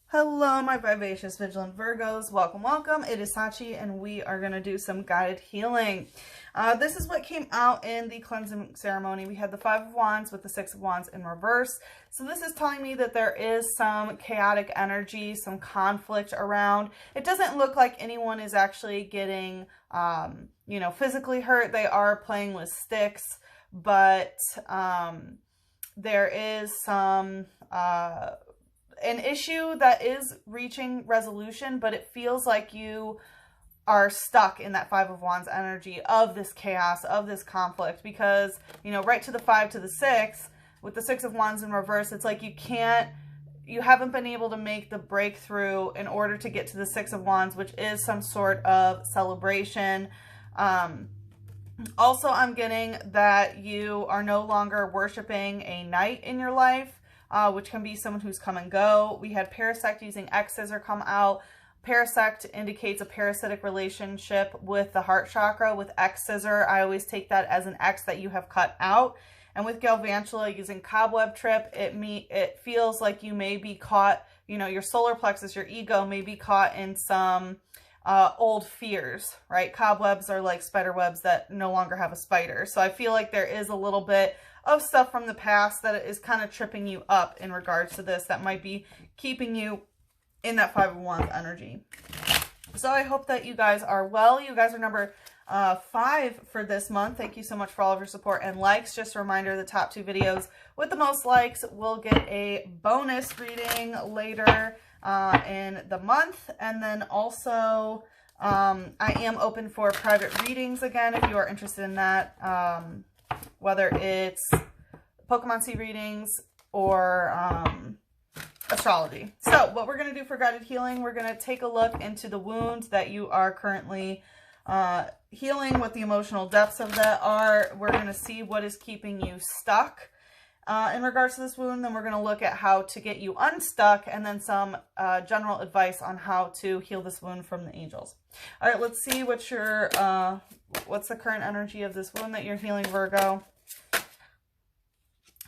Hello, my vivacious, vigilant Virgos. Welcome, welcome. It is Sachi, and we are going to do some guided healing. This is what came out in the cleansing ceremony. We had the Five of Wands with the Six of Wands in reverse. So this is telling me that there is some chaotic energy, some conflict around. It doesn't look like anyone is actually getting, physically hurt. They are playing with sticks, but there is some an issue that is reaching resolution, but it feels like you are stuck in that Five of Wands energy of this chaos, of this conflict, because, right to the Five to the Six, with the Six of Wands in reverse, it's like you haven't been able to make the breakthrough in order to get to the Six of Wands, which is some sort of celebration. Also, I'm getting that you are no longer worshiping a knight in your life, which can be someone who's come and go. We had parasect using X scissor come out. Parasect indicates a parasitic relationship with the heart chakra. With X scissor, I always take that as an X that you have cut out. And with Galvantula using cobweb trip, it feels like you may be caught, your solar plexus, your ego may be caught in some old fears, right? Cobwebs are like spider webs that no longer have a spider. So I feel like there is a little bit of stuff from the past that is kind of tripping you up in regards to this, that might be keeping you in that Five of Wands energy. So I hope that you guys are well. You guys are number 5 for this month. Thank you so much for all of your support and likes. Just a reminder, the top 2 videos with the most likes will get a bonus reading later in the month. And then also I am open for private readings again if you are interested in that. Whether it's Pokémoncy readings or astrology. So what we're going to do for guided healing, we're going to take a look into the wounds that you are currently healing, what the emotional depths of that are. We're going to see what is keeping you stuck in regards to this wound. Then we're going to look at how to get you unstuck, and then some general advice on how to heal this wound from the angels. All right, let's see what your what's the current energy of this wound that you're healing, Virgo.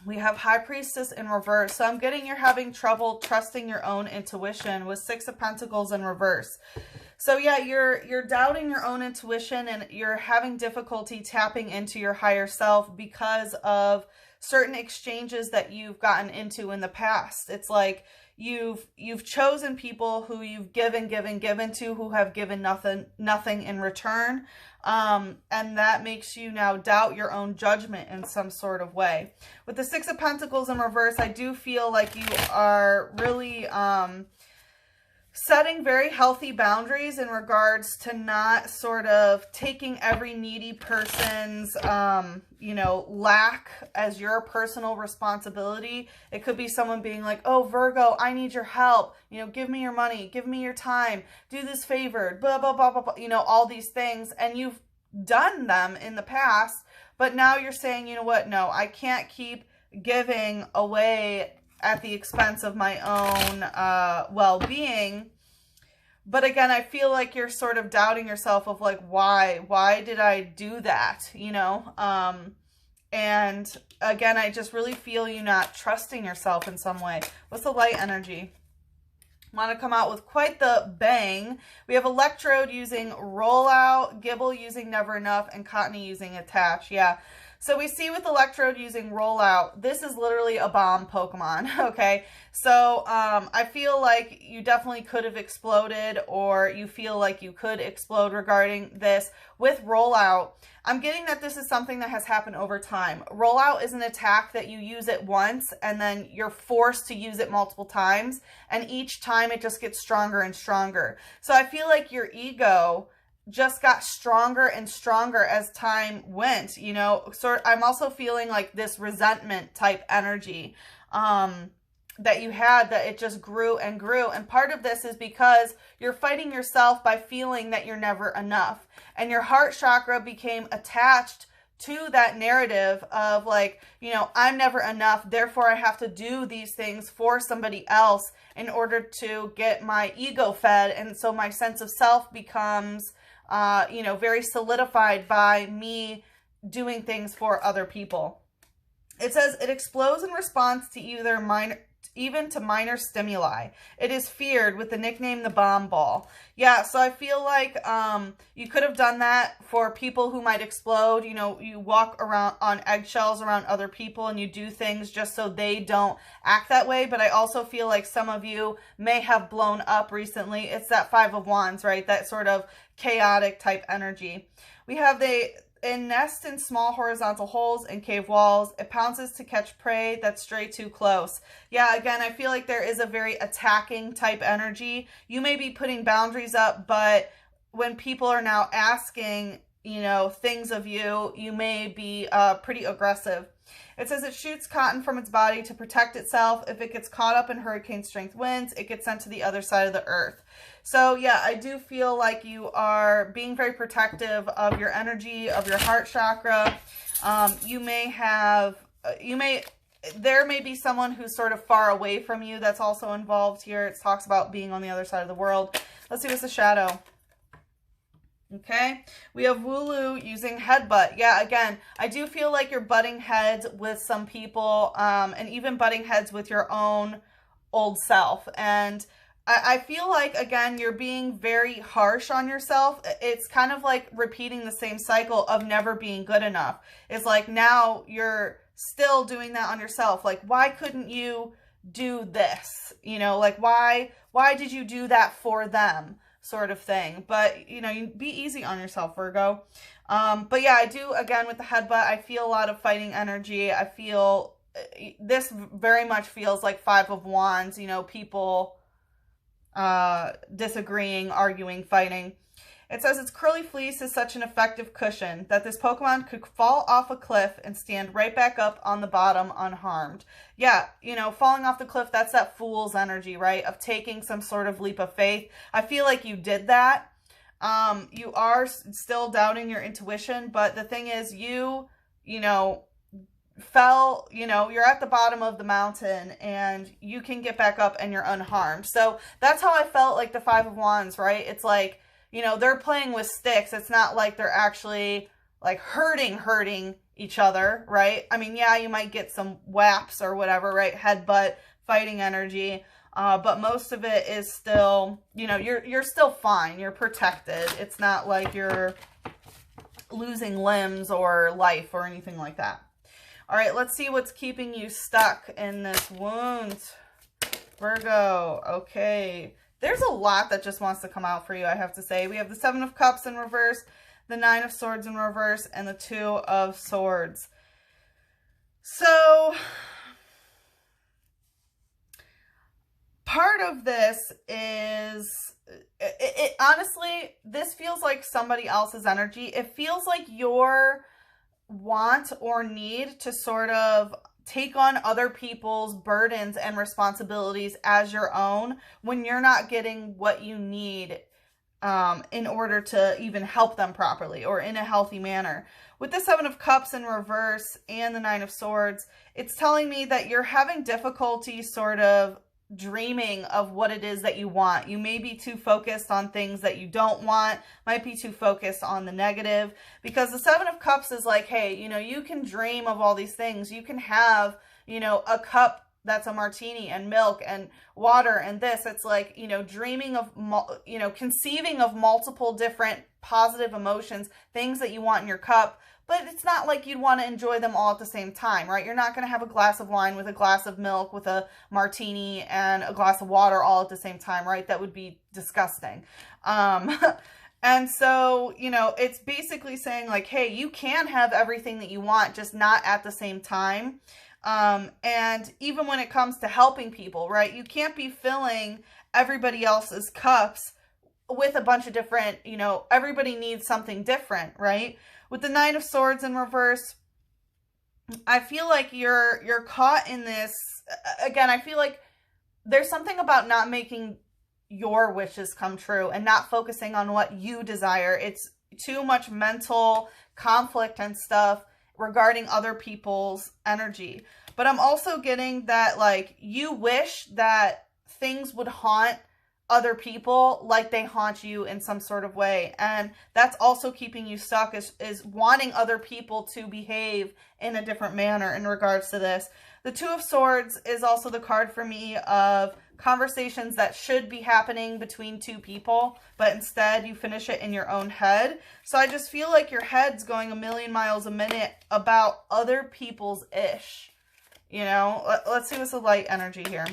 We have High Priestess in reverse. So I'm getting you're having trouble trusting your own intuition with Six of Pentacles in reverse. So yeah, you're doubting your own intuition, and you're having difficulty tapping into your higher self because of certain exchanges that you've gotten into in the past. It's like you've chosen people who you've given to, who have given nothing in return. And that makes you now doubt your own judgment in some sort of way. With the Six of Pentacles in reverse, I do feel like you are really setting very healthy boundaries in regards to not sort of taking every needy person's, lack as your personal responsibility. It could be someone being like, oh, Virgo, I need your help. Give me your money, give me your time, do this favor, blah, blah, blah, blah, blah, all these things. And you've done them in the past, but now you're saying, you know what? No, I can't keep giving away at the expense of my own well-being. But again, I feel like you're sort of doubting yourself of like, why did I do that? And again, I just really feel you not trusting yourself in some way. What's the light energy? Want to come out with quite the bang. We have Electrode using Rollout, Gibble using Never Enough, and Cottony using Attach. Yeah. So we see with Electrode using Rollout, this is literally a bomb Pokemon, okay? So I feel like you definitely could have exploded, or you feel like you could explode regarding this. With Rollout, I'm getting that this is something that has happened over time. Rollout is an attack that you use it once, and then you're forced to use it multiple times, and each time it just gets stronger and stronger. So I feel like your ego just got stronger and stronger as time went, I'm also feeling like this resentment type energy that you had, that it just grew and grew. And part of this is because you're fighting yourself by feeling that you're never enough, and your heart chakra became attached to that narrative of like, I'm never enough, therefore I have to do these things for somebody else in order to get my ego fed. And so my sense of self becomes very solidified by me doing things for other people. It says it explodes in response to either minor even to minor stimuli. It is feared with the nickname the bomb ball. Yeah, so I feel like you could have done that for people who might explode. You know, you walk around on eggshells around other people and you do things just so they don't act that way. But I also feel like some of you may have blown up recently. It's that Five of Wands, right? That sort of chaotic type energy. We have it nests in small horizontal holes in cave walls. It pounces to catch prey that stray too close. Yeah, again, I feel like there is a very attacking type energy. You may be putting boundaries up, but when people are now asking, you know, things of you, you may be pretty aggressive. It says it shoots cotton from its body to protect itself. If it gets caught up in hurricane strength winds, it gets sent to the other side of the earth. So yeah, I do feel like you are being very protective of your energy, of your heart chakra. There may be someone who's sort of far away from you that's also involved here. It talks about being on the other side of the world. Let's see what's the shadow. Okay, we have Wooloo using headbutt. Yeah, again, I do feel like you're butting heads with some people, and even butting heads with your own old self. And I feel like, again, you're being very harsh on yourself. It's kind of like repeating the same cycle of never being good enough. It's like now you're still doing that on yourself. Like, why couldn't you do this? You know, like, why did you do that for them? Sort of thing. But, you know, you be easy on yourself, Virgo. But yeah, I do, again, with the headbutt, I feel a lot of fighting energy. I feel, this very much feels like Five of Wands, you know, people disagreeing, arguing, fighting. It says its curly fleece is such an effective cushion that this Pokemon could fall off a cliff and stand right back up on the bottom unharmed. Yeah, you know, falling off the cliff, that's that fool's energy, right? Of taking some sort of leap of faith. I feel like you did that. You are still doubting your intuition, but the thing is, you know, fell, you know, you're at the bottom of the mountain and you can get back up and you're unharmed. So that's how I felt like the Five of Wands, right? It's like, you know, they're playing with sticks. It's not like they're actually like hurting each other, right? I mean, yeah, you might get some whaps or whatever, right? Headbutt, fighting energy. But most of it is still, you know, you're still fine. You're protected. It's not like you're losing limbs or life or anything like that. All right, let's see what's keeping you stuck in this wound, Virgo. Okay. There's a lot that just wants to come out for you, I have to say. We have the Seven of Cups in reverse, the Nine of Swords in reverse, and the Two of Swords. So, part of this is, honestly, this feels like somebody else's energy. It feels like your want or need to sort of take on other people's burdens and responsibilities as your own when you're not getting what you need in order to even help them properly or in a healthy manner. With the Seven of Cups in reverse and the Nine of Swords, it's telling me that you're having difficulty sort of dreaming of what it is that you want. You may be too focused on things that you don't want, might be too focused on the negative, because the Seven of Cups is like, hey, you know, you can dream of all these things. You can have, you know, a cup that's a martini and milk and water and this. It's like, you know, dreaming of, you know, conceiving of multiple different positive emotions, things that you want in your cup. But it's not like you'd want to enjoy them all at the same time, right? You're not going to have a glass of wine with a glass of milk with a martini and a glass of water all at the same time, right? That would be disgusting. And so, you know, it's basically saying like, hey, you can have everything that you want, just not at the same time. And even when it comes to helping people, right? You can't be filling everybody else's cups with a bunch of different, you know, everybody needs something different, right? With the Nine of Swords in reverse, I feel like you're caught in this. Again, I feel like there's something about not making your wishes come true and not focusing on what you desire. It's too much mental conflict and stuff regarding other people's energy. But I'm also getting that, like, you wish that things would haunt other people like they haunt you in some sort of way. And that's also keeping you stuck, is wanting other people to behave in a different manner in regards to this. The Two of Swords is also the card for me of conversations that should be happening between two people, but instead you finish it in your own head. So I just feel like your head's going a million miles a minute about other people's ish. You know, let's see what's the light energy here.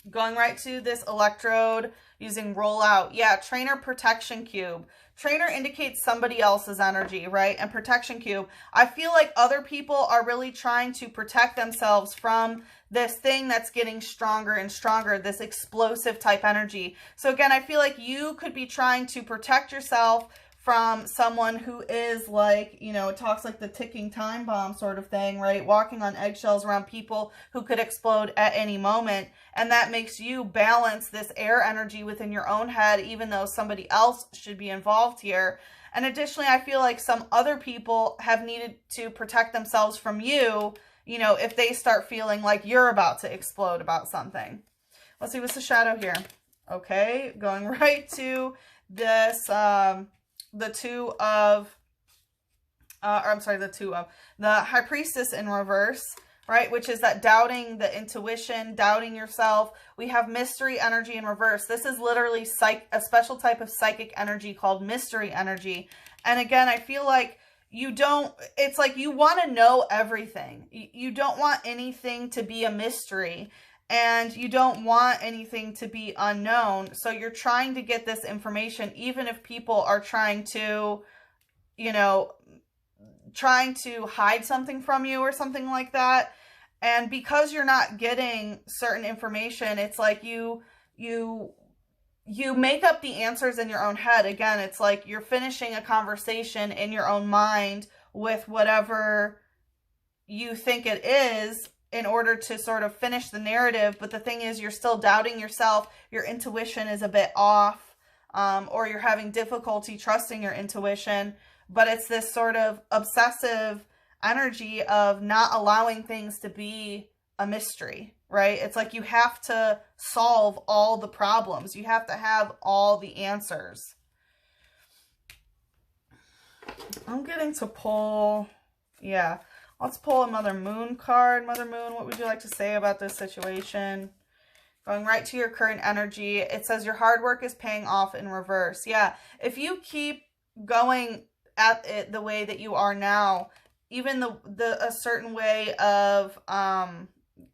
Going right to this electrode using rollout. Yeah, trainer protection cube. Trainer indicates somebody else's energy, right? And protection cube. I feel like other people are really trying to protect themselves from this thing that's getting stronger and stronger, this explosive type energy. So again, I feel like you could be trying to protect yourself from someone who is like, you know, it talks like the ticking time bomb sort of thing, right? Walking on eggshells around people who could explode at any moment. And that makes you balance this air energy within your own head, even though somebody else should be involved here. And additionally, I feel like some other people have needed to protect themselves from you, you know, if they start feeling like you're about to explode about something. Let's see what's the shadow here. Okay, going right to this, the High Priestess in reverse, right? Which is that doubting the intuition, doubting yourself. We have mystery energy in reverse. This is literally a special type of psychic energy called mystery energy. And again, I feel like it's like you want to know everything. You don't want anything to be a mystery. And you don't want anything to be unknown. So you're trying to get this information, even if people are trying to, you know, trying to hide something from you or something like that. And because you're not getting certain information, it's like you make up the answers in your own head. Again, it's like you're finishing a conversation in your own mind with whatever you think it is, in order to sort of finish the narrative. But the thing is, you're still doubting yourself. Your intuition is a bit off, or you're having difficulty trusting your intuition. But it's this sort of obsessive energy of not allowing things to be a mystery, right? It's like you have to solve all the problems. You have to have all the answers. I'm getting to pull, yeah. Let's pull a Mother Moon card. Mother Moon, what would you like to say about this situation? Going right to your current energy. It says your hard work is paying off in reverse. Yeah, if you keep going at it the way that you are now, even a certain way of,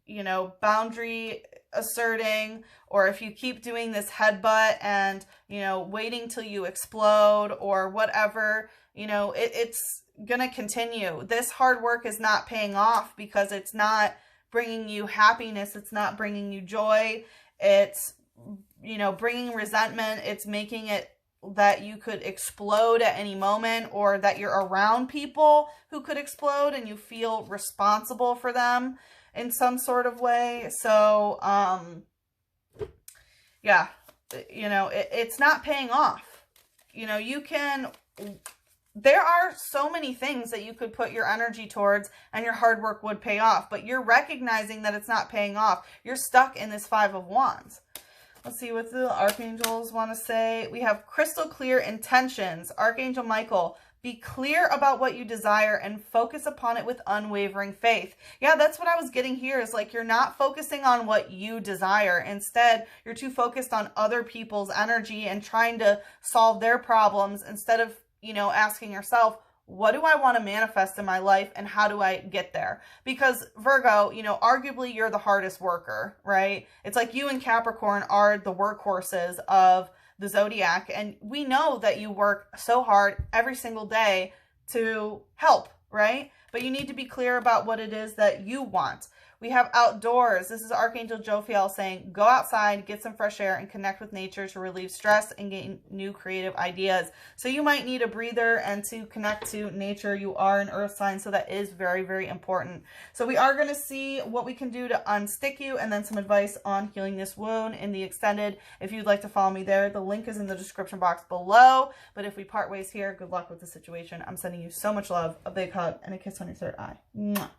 you know, boundary asserting, or if you keep doing this headbutt and, you know, waiting till you explode or whatever, you know, it's gonna continue. This hard work is not paying off because it's not bringing you happiness. It's not bringing you joy. It's, you know, bringing resentment. It's making it that you could explode at any moment, or that you're around people who could explode and you feel responsible for them in some sort of way. So, yeah, you know, it's not paying off. You know, there are so many things that you could put your energy towards and your hard work would pay off, but you're recognizing that it's not paying off. You're stuck in this Five of Wands. Let's see what the archangels want to say. We have crystal clear intentions. Archangel Michael, be clear about what you desire and focus upon it with unwavering faith. Yeah, that's what I was getting here, is like you're not focusing on what you desire. Instead, you're too focused on other people's energy and trying to solve their problems instead of, you know, asking yourself, what do I want to manifest in my life and how do I get there? Because Virgo, you know, arguably you're the hardest worker, right? It's like you and Capricorn are the workhorses of the zodiac. And we know that you work so hard every single day to help, right? But you need to be clear about what it is that you want. We have outdoors. This is Archangel Jophiel saying, go outside, get some fresh air, and connect with nature to relieve stress and gain new creative ideas. So you might need a breather and to connect to nature. You are an earth sign, so that is very, very important. So we are going to see what we can do to unstick you, and then some advice on healing this wound in the extended. If you'd like to follow me there, the link is in the description box below. But if we part ways here, good luck with the situation. I'm sending you so much love, a big hug, and a kiss on your third eye. Mwah.